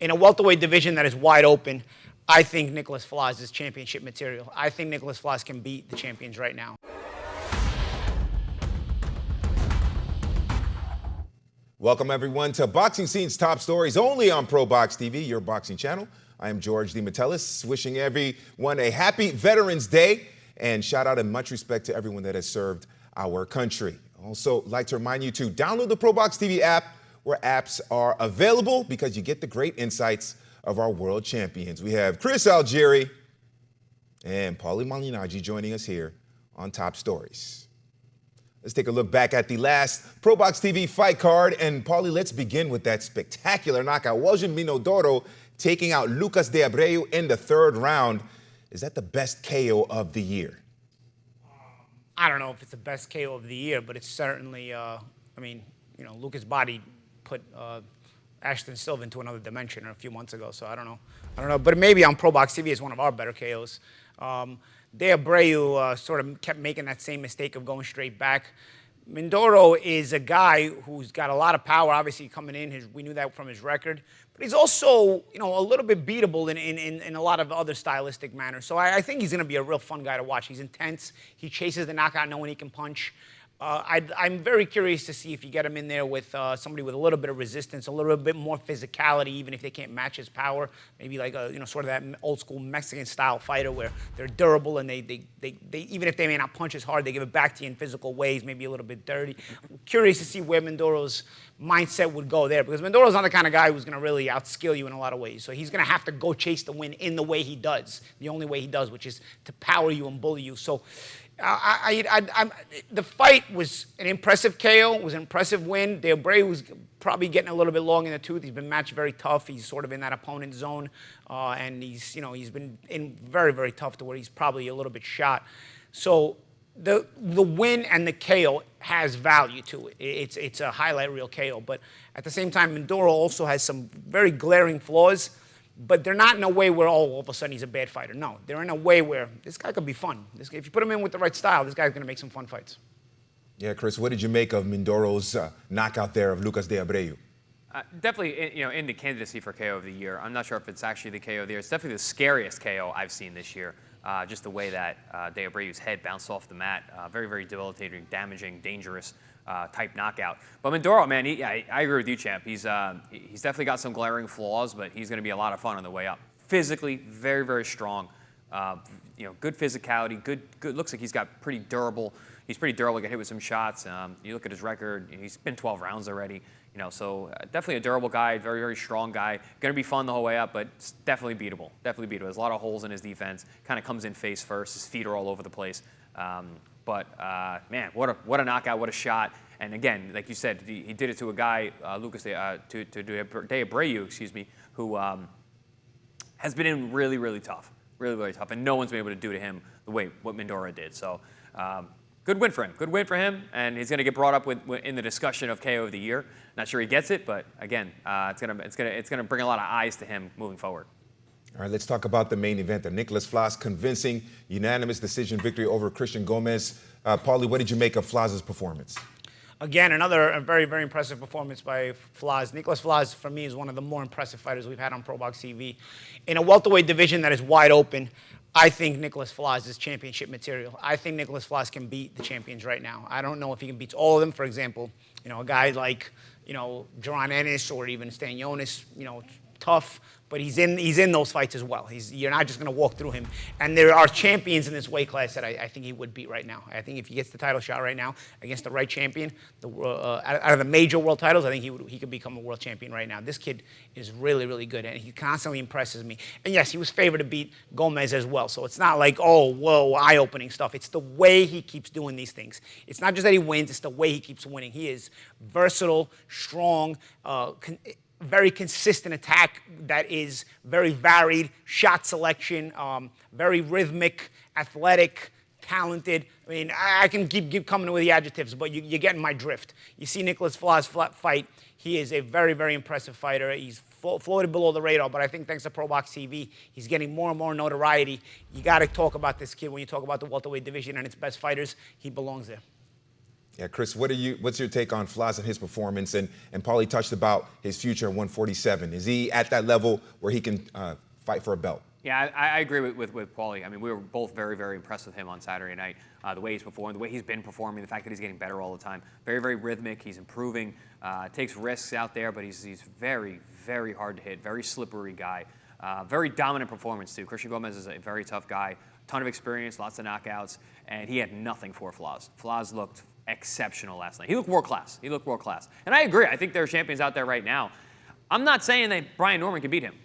In a welterweight division that is wide open, I think Nicholas Flaz is championship material. I think Nicholas Flaz can beat the champions right now. Welcome, everyone, to Boxing Scene's Top Stories, only on ProBox TV, your boxing channel. I am George DeMatteis, wishing everyone a happy Veterans Day, and shout out and much respect to everyone that has served our country. Also, like to remind you to download the ProBox TV app, where apps are available, because you get the great insights of our world champions. We have Chris Algieri and Paulie Malignaggi joining us here on Top Stories. Let's take a look back at the last ProBox TV fight card. And Paulie, let's begin with that spectacular knockout. Walter Minuro taking out Lucas de Abreu in the third round. Is that the best KO of the year? I don't know if it's the best KO of the year, but it's certainly, Lucas' body put Ashton Silva into another dimension a few months ago, so I don't know. But maybe on ProBox TV it's one of our better KOs. De Abreu sort of kept making that same mistake of going straight back. Minuro is a guy who's got a lot of power, obviously coming in. We knew that from his record. But he's also, a little bit beatable in a lot of other stylistic manners. So I think he's going to be a real fun guy to watch. He's intense. He chases the knockout knowing he can punch. I'm very curious to see if you get him in there with somebody with a little bit of resistance, a little bit more physicality, even if they can't match his power. Maybe like sort of that old school Mexican style fighter where they're durable and they even if they may not punch as hard, they give it back to you in physical ways, maybe a little bit dirty. I'm curious to see where Minoro's mindset would go there, because Minoro's not the kind of guy who's going to really outskill you in a lot of ways. So he's going to have to go chase the win in the way he does, the only way he does, which is to power you and bully you. So the fight was an impressive KO, was an impressive win. De Abreu was probably getting a little bit long in the tooth. He's been matched very tough. He's sort of in that opponent zone, and he's been in very, very tough to where he's probably a little bit shot. So the win and the KO has value to it. It's a highlight reel KO, but at the same time, Minuro also has some very glaring flaws. But they're not in a way where, all of a sudden he's a bad fighter. No, they're in a way where this guy could be fun. If you put him in with the right style, this guy's going to make some fun fights. Yeah, Chris, what did you make of Minoro's knockout there of Lucas de Abreu? Definitely, in the candidacy for KO of the year. I'm not sure if it's actually the KO of the year. It's definitely the scariest KO I've seen this year. Just the way that de Abreu's head bounced off the mat. Very, very debilitating, damaging, dangerous type knockout. But Minuro, man, I agree with you, champ. He's definitely got some glaring flaws, but he's going to be a lot of fun on the way up. Physically, very, very strong. Good physicality. Good. Looks like he's got pretty durable. He's pretty durable. Got hit with some shots. You look at his record. He's been 12 rounds already. So definitely a durable guy. Very, very strong guy. Going to be fun the whole way up, but it's definitely beatable. Definitely beatable. There's a lot of holes in his defense. Kind of comes in face first. His feet are all over the place. Man, what a knockout, what a shot. And again, like you said, he did it to a guy, Lucas de Abreu, excuse me, who has been in really, really tough, and no one's been able to do to him the way what Minuro did. So good win for him, and he's going to get brought up in the discussion of KO of the year. Not sure he gets it, but again, it's going to bring a lot of eyes to him moving forward. All right, let's talk about the main event. The Nicholas Flaz convincing unanimous decision victory over Christian Gomez. Paulie, what did you make of Flaz's performance? Again, another very, very impressive performance by Flaz. Nicholas Flaz, for me, is one of the more impressive fighters we've had on ProBox TV. In a welterweight division that is wide open, I think Nicholas Flaz is championship material. I think Nicholas Flaz can beat the champions right now. I don't know if he can beat all of them. For example, a guy like, Jaron Ennis or even Stanionis, tough, but he's in those fights as well. You're not just going to walk through him. And there are champions in this weight class that I think he would beat right now. I think if he gets the title shot right now against the right champion, out of the major world titles, I think he could become a world champion right now. This kid is really, really good, and he constantly impresses me. And yes, he was favored to beat Gomez as well. So it's not like, oh, whoa, eye-opening stuff. It's the way he keeps doing these things. It's not just that he wins, it's the way he keeps winning. He is versatile, strong, very consistent attack that is very varied, shot selection, very rhythmic, athletic, talented. I mean, I can keep coming with the adjectives, but you're getting my drift. You see Nicholas Flaz fight. He is a very, very impressive fighter. He's floated below the radar, but I think thanks to ProBox TV, he's getting more and more notoriety. You got to talk about this kid when you talk about the welterweight division and its best fighters. He belongs there. Yeah, Chris, what's your take on Flaz and his performance? And Paulie touched about his future at 147. Is he at that level where he can fight for a belt? Yeah, I agree with Paulie. I mean, we were both very, very impressed with him on Saturday night. The way he's performed, the way he's been performing, the fact that he's getting better all the time. Very, very rhythmic. He's improving. Takes risks out there, but he's very, very hard to hit. Very slippery guy. Very dominant performance too. Christian Gomez is a very tough guy. Ton of experience, lots of knockouts, and he had nothing for Flaz. Flaz looked exceptional last night. He looked world class. He looked world class. And I agree. I think there are champions out there right now. I'm not saying that Brian Norman can beat him.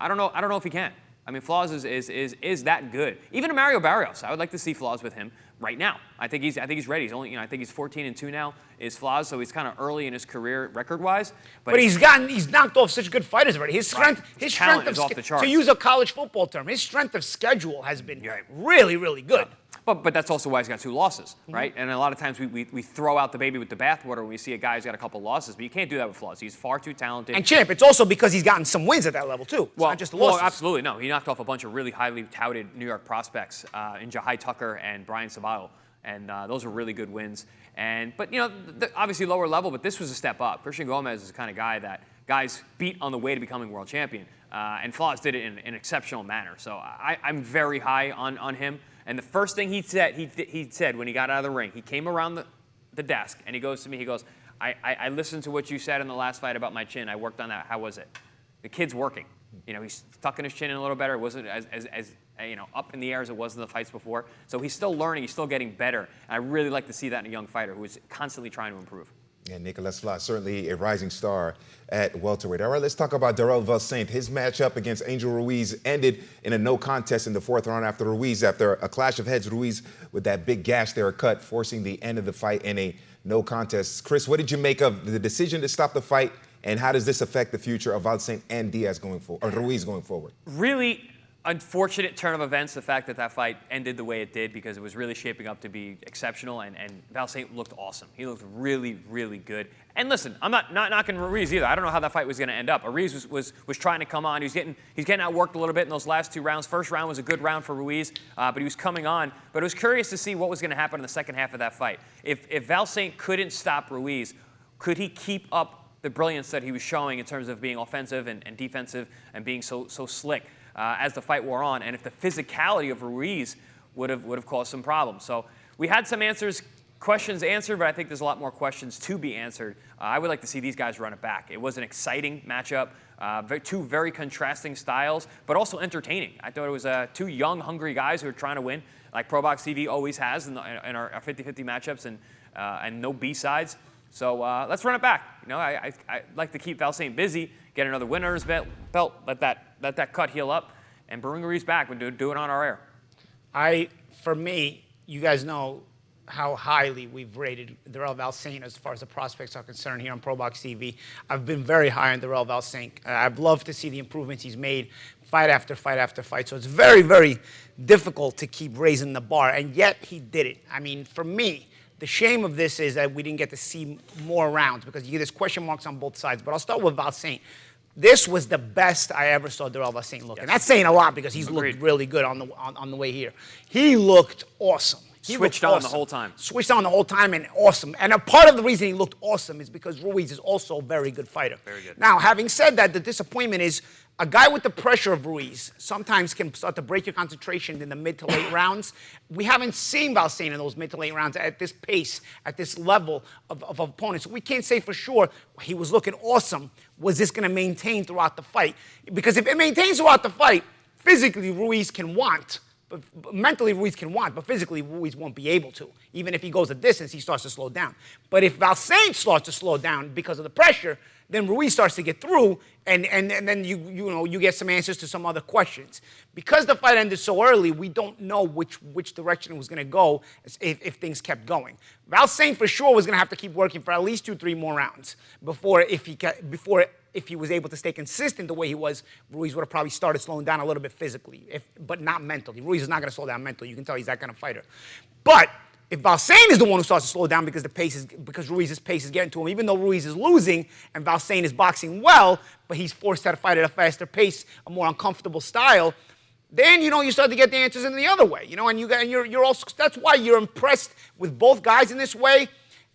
I don't know if he can. I mean, Flaz is that good. Even Mario Barrios, I would like to see Flaz with him right now. I think he's ready. He's only, I think he's 14-2 now. Is Flaz, so he's kind of early in his career record-wise. But he's knocked off such good fighters already. His strength, right. his talent strength is off the charts. To use a college football term, his strength of schedule has been really, really good. But that's also why he's got 2 losses, right? And a lot of times we throw out the baby with the bathwater when we see a guy who's got a couple losses, but you can't do that with Flaz. He's far too talented. And champ, it's also because he's gotten some wins at that level too. It's not just the losses. Well, absolutely no. He knocked off a bunch of really highly touted New York prospects in Jahai Tucker and Brian Sabato, and those are really good wins. But you know, obviously lower level, but this was a step up. Christian Gomez is the kind of guy that guys beat on the way to becoming world champion, and Flaz did it in an exceptional manner. So I'm very high on him. And the first thing he said when he got out of the ring, he came around the desk and he goes to me, he goes, I listened to what you said in the last fight about my chin. I worked on that. How was it? The kid's working. You know, he's tucking his chin in a little better. It wasn't as you know, up in the air as it was in the fights before. So he's still learning. He's still getting better. And I really like to see that in a young fighter who is constantly trying to improve. Yeah, Nicolas Flaz, certainly a rising star at welterweight. All right, let's talk about Darrell Valsaint. His matchup against Angel Ruiz ended in a no contest in the 4th round after a clash of heads, Ruiz with that big gash there, cut, forcing the end of the fight in a no contest. Chris, what did you make of the decision to stop the fight, and how does this affect the future of Valsaint and Diaz going forward, or Ruiz going forward? Really unfortunate turn of events, the fact that fight ended the way it did, because it was really shaping up to be exceptional, and Valsaint looked awesome. He looked really, really good. And listen, I'm not knocking Ruiz either. I don't know how that fight was going to end up. Ruiz was trying to come on. He's getting outworked a little bit in those last 2 rounds. First round was a good round for Ruiz, but he was coming on. But I was curious to see what was going to happen in the second half of that fight. If Valsaint couldn't stop Ruiz, could he keep up the brilliance that he was showing in terms of being offensive and defensive and being so slick as the fight wore on, and if the physicality of Ruiz would have caused some problems. So we had some questions answered, but I think there's a lot more questions to be answered. I would like to see these guys run it back. It was an exciting matchup, 2 very contrasting styles, but also entertaining. I thought it was 2 young, hungry guys who were trying to win, like ProBox TV always has in our 50-50 matchups, and no B-sides. So let's run it back. You know, I like to keep Valsaint busy, get another winner's belt, let that cut heal up, and bring Ruiz back and do it on our air. For me, you guys know how highly we've rated Darrell Valsaint as far as the prospects are concerned here on ProBox TV. I've been very high on Darrell Valsaint. I've loved to see the improvements he's made fight after fight after fight. So it's very, very difficult to keep raising the bar, and yet he did it. I mean, for me, the shame of this is that we didn't get to see more rounds because there's question marks on both sides. But I'll start with Valsaint. This was the best I ever saw Darrell Valsaint look. Yes. And that's saying a lot because he's looked really good on the way here. He looked awesome. He switched on the whole time. Switched on the whole time and awesome. And a part of the reason he looked awesome is because Ruiz is also a very good fighter. Very good. Now, having said that, the disappointment is a guy with the pressure of Ruiz sometimes can start to break your concentration in the mid to late rounds. We haven't seen Valsaint in those mid to late rounds at this pace, at this level of opponents. We can't say for sure he was looking awesome. Was this going to maintain throughout the fight? Because if it maintains throughout the fight, physically Ruiz can want. But mentally, Ruiz can want, but physically, Ruiz won't be able to. Even if he goes a distance, he starts to slow down. But if Valsaint starts to slow down because of the pressure, then Ruiz starts to get through, and then you get some answers to some other questions. Because the fight ended so early, we don't know which direction it was going to go if things kept going. Valsaint for sure was going to have to keep working for at least 2-3 more rounds before if he was able to stay consistent the way he was, Ruiz would have probably started slowing down a little bit physically, but not mentally. Ruiz is not going to slow down mentally. You can tell he's that kind of fighter. But if Valsaint is the one who starts to slow down because Ruiz's pace is getting to him, even though Ruiz is losing and Valsaint is boxing well, but he's forced to fight at a faster pace, a more uncomfortable style, then you start to get the answers in the other way. And you're also, that's why you're impressed with both guys in this way.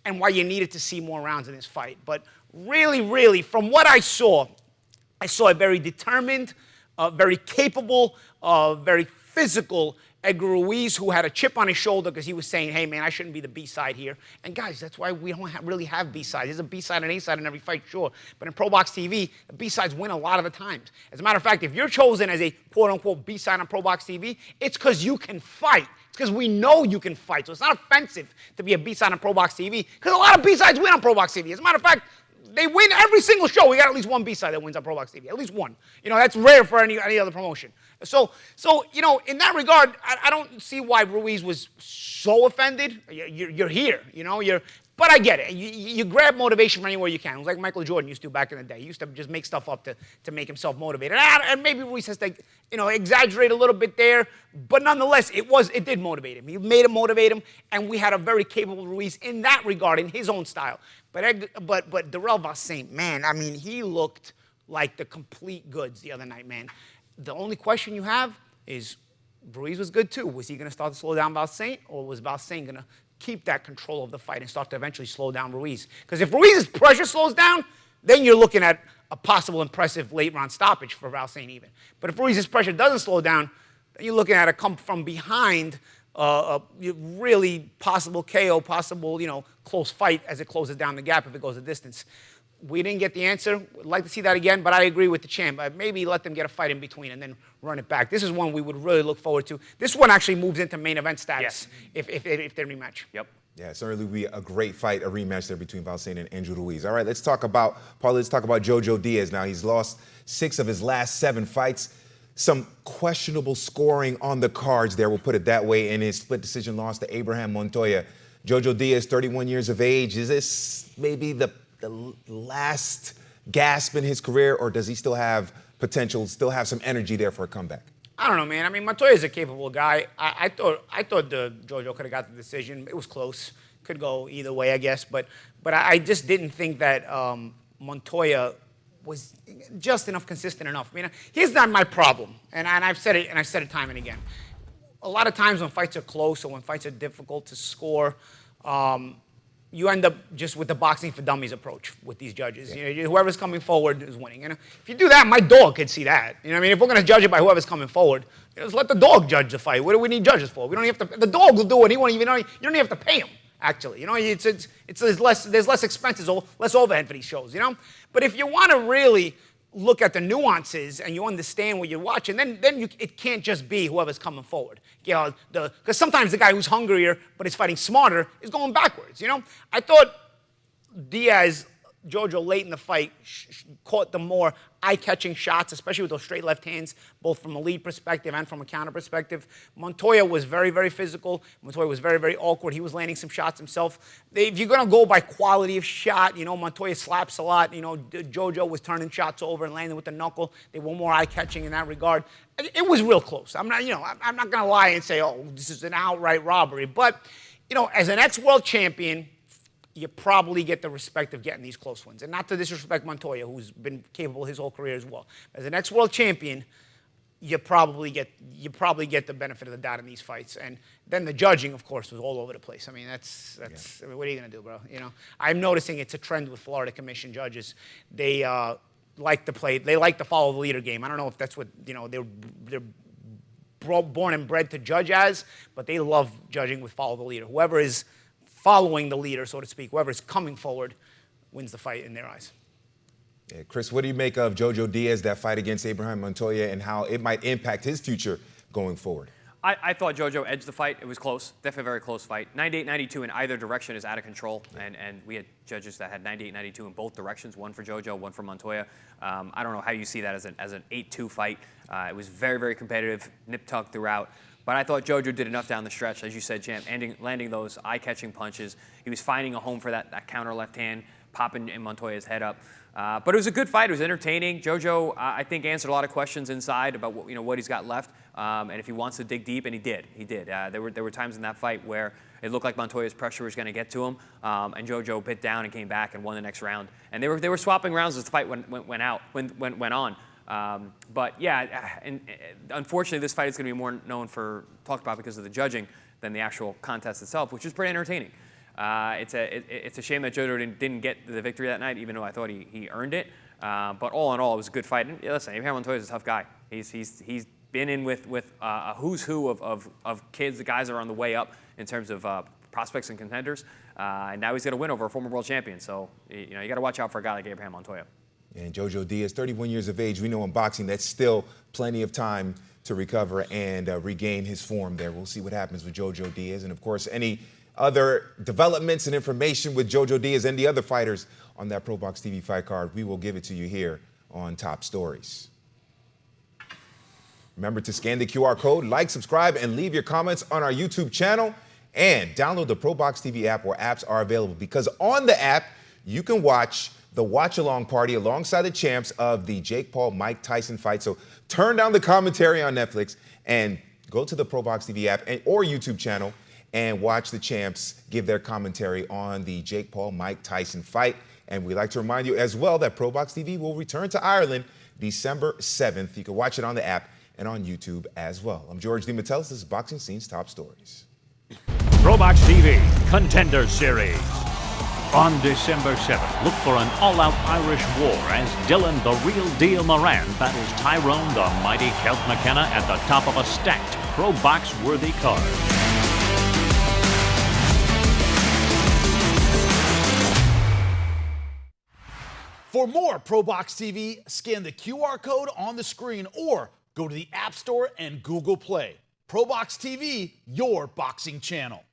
and why you needed to see more rounds in this fight. But really, really, from what I saw a very determined, very capable, very physical Edgar Ruiz, who had a chip on his shoulder because he was saying, hey, man, I shouldn't be the B-side here. And, guys, that's why we don't really have B-sides. There's a B-side and A-side in every fight, sure. But in ProBox TV, the B-sides win a lot of the times. As a matter of fact, if you're chosen as a quote-unquote B-side on ProBox TV, it's because you can fight. It's because we know you can fight. So it's not offensive to be a B-side on ProBox TV because a lot of B-sides win on ProBox TV. As a matter of fact, they win every single show. We got at least one B-side that wins on ProBox TV. At least one. You know, that's rare for any other promotion. So you know, in that regard, I don't see why Ruiz was so offended. You're here, you know. But I get it. You grab motivation from anywhere you can. It was like Michael Jordan used to back in the day. He used to just make stuff up to make himself motivated. And maybe Ruiz has to, you know, exaggerate a little bit there. But nonetheless, it did motivate him. He made it motivate him, and we had a very capable Ruiz in that regard, in his own style. But Darrell Valsaint, man, I mean, he looked like the complete goods the other night, man. The only question you have is, Ruiz was good too. Was he going to start to slow down Valsaint, or was Valsaint going to keep that control of the fight and start to eventually slow down Ruiz? Because if Ruiz's pressure slows down, then you're looking at a possible impressive late-round stoppage for Valsaint even. But if Ruiz's pressure doesn't slow down, then you're looking at a come from behind, a really possible KO, possible, you know, close fight as it closes down the gap if it goes a distance. We didn't get the answer. Would like to see that again, but I agree with the champ. Maybe let them get a fight in between and then run it back. This is one we would really look forward to. This one actually moves into main event status if they rematch. Yep. Yeah, certainly will be a great fight, a rematch there between Valsaint and Andrew Ruiz. All right, let's talk about Jojo Diaz now. He's lost 6 of his last 7 fights. Some questionable scoring on the cards there, we'll put it that way, in his split decision loss to Abraham Montoya. Jojo Diaz, 31 years of age. Is this maybe the last gasp in his career, or does he still have potential, still have some energy there for a comeback? I don't know, man. I mean, Montoya's a capable guy. I thought Jojo could have got the decision. It was close. Could go either way, I guess. But I just didn't think that Montoya was just consistent enough. I mean, here's not my problem, and I've said it time and again. A lot of times when fights are close or when fights are difficult to score, you end up just with the boxing for dummies approach with these judges. You know, whoever's coming forward is winning. And if you do that, my dog could see that. You know what I mean? If we're going to judge it by whoever's coming forward, just let the dog judge the fight. What do we need judges for? We don't have to. The dog will do it. He won't even know. You don't even have to pay him. Actually, you know, there's less expenses, less overhead for these shows. You know, but if you want to really look at the nuances and you understand what you're watching, then it can't just be whoever's coming forward. You know, because sometimes the guy who's hungrier but is fighting smarter is going backwards. You know, I thought Jojo late in the fight caught the more eye-catching shots, especially with those straight left hands, both from a lead perspective and from a counter perspective. Montoya was very, very physical. Montoya was very, very awkward. He was landing some shots himself. If you're going to go by quality of shot, you know, Montoya slaps a lot. You know, Jojo was turning shots over and landing with the knuckle. They were more eye-catching in that regard. It was real close. I'm not going to lie and say, oh, this is an outright robbery. But, you know, as an ex-world champion, you probably get the respect of getting these close ones. And not to disrespect Montoya, who's been capable his whole career as well. As an ex-world champion, you probably get the benefit of the doubt in these fights. And then the judging, of course, was all over the place. I mean, I mean, what are you going to do, bro? You know, I'm noticing it's a trend with Florida Commission judges. They like to follow the leader game. I don't know if that's what, you know, they're born and bred to judge as, but they love judging with follow the leader. Whoever is following the leader, so to speak, whoever is coming forward wins the fight in their eyes. Yeah, Chris, what do you make of Jojo Diaz, that fight against Abraham Montoya, and how it might impact his future going forward? I thought Jojo edged the fight. It was close, definitely a very close fight. 98-92 in either direction is out of control, and we had judges that had 98-92 in both directions, one for Jojo, one for Montoya. I don't know how you see that as an 8-2 fight. It was very, very competitive, nip-tuck throughout. But I thought Jojo did enough down the stretch, as you said, Champ, landing those eye-catching punches. He was finding a home for that counter left hand, popping in Montoya's head up. But it was a good fight. It was entertaining. Jojo, I think, answered a lot of questions inside about what he's got left, and if he wants to dig deep, and he did. He did. There were times in that fight where it looked like Montoya's pressure was going to get to him, and Jojo bit down and came back and won the next round. And they were swapping rounds as the fight went on. But yeah, and unfortunately, this fight is going to be more talked about because of the judging than the actual contest itself, which is pretty entertaining. It's a shame that Jojo didn't get the victory that night, even though I thought he earned it. But all in all, it was a good fight. And listen, Abraham Montoya is a tough guy. He's been in with a who's who of kids, the guys that are on the way up in terms of prospects and contenders. And now he's got to win over a former world champion. So you got to watch out for a guy like Abraham Montoya. And Jojo Diaz, 31 years of age. We know in boxing that's still plenty of time to recover and regain his form there. We'll see what happens with Jojo Diaz. And, of course, any other developments and information with Jojo Diaz and the other fighters on that ProBox TV fight card, we will give it to you here on Top Stories. Remember to scan the QR code, like, subscribe, and leave your comments on our YouTube channel. And download the ProBox TV app where apps are available, because on the app, you can watch the watch-along party alongside the champs of the Jake Paul-Mike Tyson fight. So turn down the commentary on Netflix and go to the ProBox TV app or YouTube channel and watch the champs give their commentary on the Jake Paul-Mike Tyson fight. And we'd like to remind you as well that ProBox TV will return to Ireland December 7th. You can watch it on the app and on YouTube as well. I'm George DeMatteis. This is Boxing Scene's Top Stories. ProBox TV Contender Series. On December 7th, look for an all-out Irish war as Dylan the Real Deal Moran battles Tyrone the Mighty Kelt McKenna at the top of a stacked ProBox-worthy card. For more ProBox TV, scan the QR code on the screen or go to the App Store and Google Play. ProBox TV, your boxing channel.